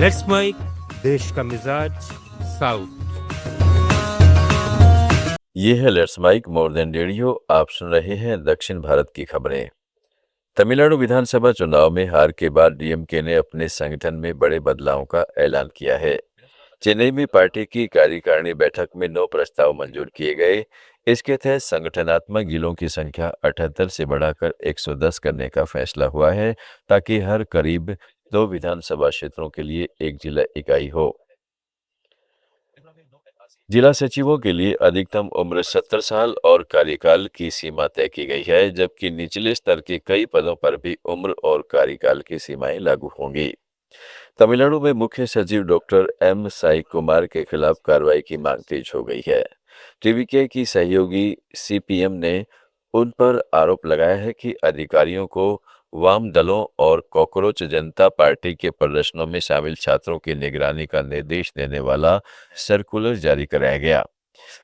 Let's mic देश का मिजाज साउथ। ये है let's mic more than radio. आप सुन रहे हैं दक्षिण भारत की खबरें। तमिलनाडु विधानसभा चुनाव में हार के बाद डीएमके ने अपने संगठन में बड़े बदलाव का ऐलान किया है। चेन्नई में पार्टी की कार्यकारिणी बैठक में 9 प्रस्ताव मंजूर किए गए। इसके तहत संगठनात्मक जिलों की संख्या 78 से बढ़ाकर 110 करने का फैसला हुआ है, ताकि हर करीब 2 विधानसभा क्षेत्रों के लिए एक जिला इकाई हो। जिला सचिवों के लिए अधिकतम उम्र 70 साल और कार्यकाल की सीमा तय की गई है, जबकि निचले स्तर के कई पदों पर भी उम्र और कार्यकाल की सीमाएं लागू होंगी। तमिलनाडु में मुख्य सचिव डॉक्टर एम साई कुमार के खिलाफ कार्रवाई की मांग तेज हो गई है। टीवीके की सहयोगी सीपीएम ने उन पर आरोप लगाया है कि अधिकारियों को वाम दलों और कॉकरोच जनता पार्टी के प्रदर्शनों में शामिल छात्रों की निगरानी का निर्देश देने वाला सर्कुलर जारी कराया गया।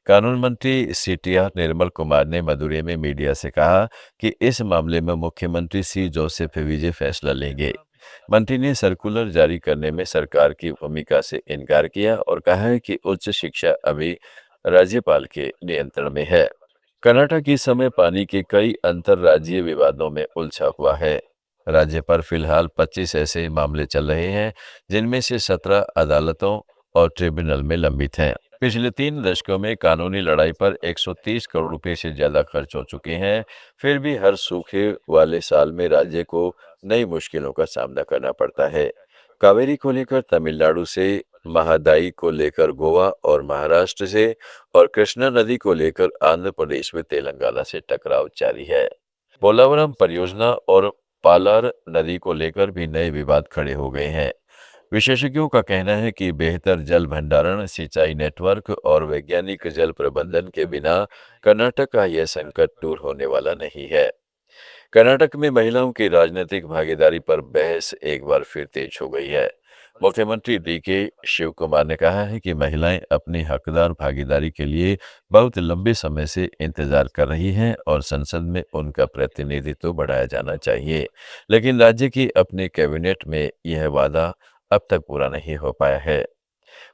कानून मंत्री सीटीआर निर्मल कुमार ने मदुरै में मीडिया से कहा कि इस मामले में मुख्यमंत्री सी जोसेफ विजय फैसला लेंगे। मंत्री ने सर्कुलर जारी करने में सरकार की भूमिका से इनकार किया और कहा है कि उच्च शिक्षा अभी राज्यपाल के नियंत्रण में है। कर्नाटक इस समय पानी के कई अंतर्राज्यीय विवादों में उलझा हुआ है। राज्य पर फिलहाल 25 ऐसे मामले चल रहे हैं, जिनमें से 17 अदालतों और ट्रिब्यूनल में लंबित हैं। पिछले 3 दशकों में कानूनी लड़ाई पर 130 करोड़ रुपए से ज्यादा खर्च हो चुके हैं। फिर भी हर सूखे वाले साल में राज्य को नई मुश्किलों का सामना करना पड़ता है। कावेरी को लेकर तमिलनाडु से, महादाई को लेकर गोवा और महाराष्ट्र से, और कृष्णा नदी को लेकर आंध्र प्रदेश व तेलंगाना से टकराव जारी है। पोलावरम परियोजना और पालार नदी को लेकर भी नए विवाद खड़े हो गए हैं। विशेषज्ञों का कहना है कि बेहतर जल भंडारण, सिंचाई नेटवर्क और वैज्ञानिक जल प्रबंधन के बिना कर्नाटक का यह संकट दूर होने वाला नहीं है। कर्नाटक में महिलाओं की राजनीतिक भागीदारी पर बहस एक बार फिर तेज हो गई है। मुख्यमंत्री डीके शिव कुमार ने कहा है कि महिलाएं अपनी हकदार भागीदारी के लिए बहुत लंबे समय से इंतजार कर रही हैं और संसद में उनका प्रतिनिधित्व बढ़ाया जाना चाहिए। लेकिन राज्य की अपने कैबिनेट में यह वादा अब तक पूरा नहीं हो पाया है।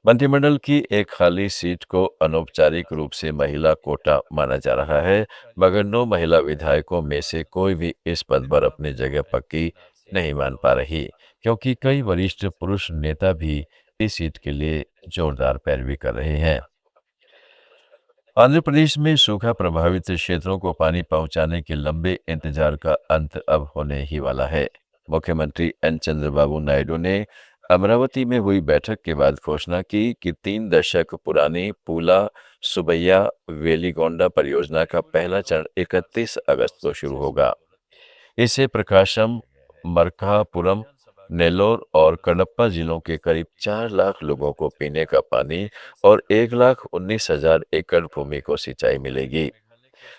मंत्रिमंडल की एक खाली सीट को अनौपचारिक रूप से महिला कोटा माना जा रहा है, मगर 9 महिला विधायकों में से कोई भी इस पद पर अपनी जगह पक्की नहीं मान पा रही, क्योंकि कई वरिष्ठ पुरुष नेता भी इस सीट के लिए जोरदार पैरवी कर रहे हैं। आंध्र प्रदेश में सूखा प्रभावित क्षेत्रों को पानी पहुंचाने के लंबे इंतजार का अंत अब होने ही वाला है। मुख्यमंत्री एन चंद्रबाबू नायडू ने अमरावती में हुई बैठक के बाद घोषणा की कि 3 दशक पुरानी पूला सुबैया वेलिगोंडा परियोजना का पहला चरण 31 अगस्त को शुरू होगा। इससे प्रकाशम, मरकापुरम, नेल्लोर और कडप्पा जिलों के करीब 4 लाख लोगों को पीने का पानी और 1,19,000 एकड़ भूमि को सिंचाई मिलेगी।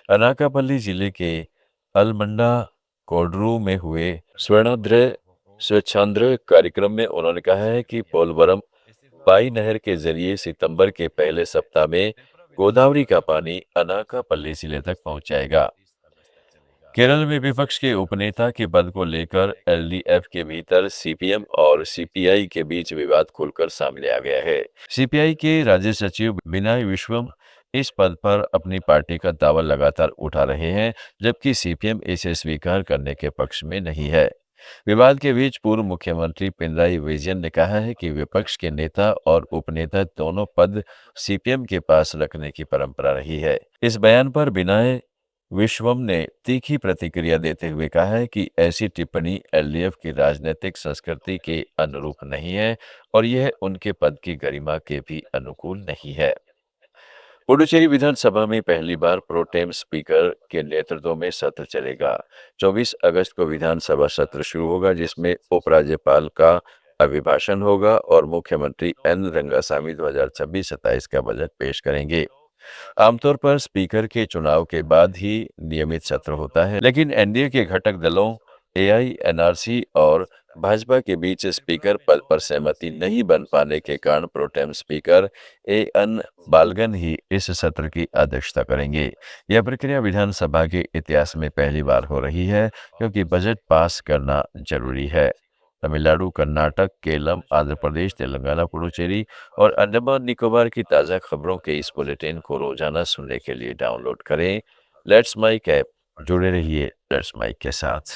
अनाकापल्ली जिले के अलमंडा कोडरू में हुए स्वर्णोदय स्वच्छांध्र कार्यक्रम में उन्होंने कहा है कि पोलवरम पाई नहर के जरिए सितंबर के पहले सप्ताह में गोदावरी का पानी अनाकापल्ली जिले तक पहुंच जाएगा। केरल में विपक्ष के उपनेता के पद को लेकर एलडीएफ के भीतर सीपीएम और सीपीआई के बीच विवाद खुलकर सामने आ गया है। सीपीआई के राज्य सचिव बिनाय विश्वम इस पद पर अपनी पार्टी का दावा लगातार उठा रहे हैं, जबकि सीपीएम इसे स्वीकार करने के पक्ष में नहीं है। विवाद के बीच पूर्व मुख्यमंत्री पिनराई विजयन ने कहा है कि विपक्ष के नेता और उपनेता दोनों पद सीपीएम के पास रखने की परंपरा रही है। इस बयान पर बिनाय विश्वम ने तीखी प्रतिक्रिया देते हुए कहा है कि ऐसी टिप्पणी एलडीएफ की राजनीतिक संस्कृति के अनुरूप नहीं है और यह उनके पद की गरिमा के भी अनुकूल नहीं है। पुडुचेरी विधानसभा में पहली बार प्रोटेम स्पीकर के नेतृत्व में सत्र चलेगा। 24 अगस्त को विधानसभा सत्र शुरू होगा, जिसमें उपराज्यपाल का अभिभाषण होगा और मुख्यमंत्री एन रंगासामी 2026-27 का बजट पेश करेंगे। आमतौर पर स्पीकर के चुनाव के बाद ही नियमित सत्र होता है, लेकिन एनडीए के घटक दलों एआईएनआरसी और भाजपा के बीच स्पीकर पद पर सहमति नहीं बन पाने के कारण प्रोटेम स्पीकर एएन बालगन ही इस सत्र की अध्यक्षता करेंगे। यह प्रक्रिया विधानसभा के इतिहास में पहली बार हो रही है, क्योंकि बजट पास करना जरूरी है। तमिलनाडु, कर्नाटक, केरलम, आंध्र प्रदेश, तेलंगाना, पुडुचेरी और अंडमान निकोबार की ताज़ा खबरों के इस बुलेटिन को रोजाना सुनने के लिए डाउनलोड करें लेट्स माइक ऐप। जुड़े रहिए लेट्स माइक के साथ।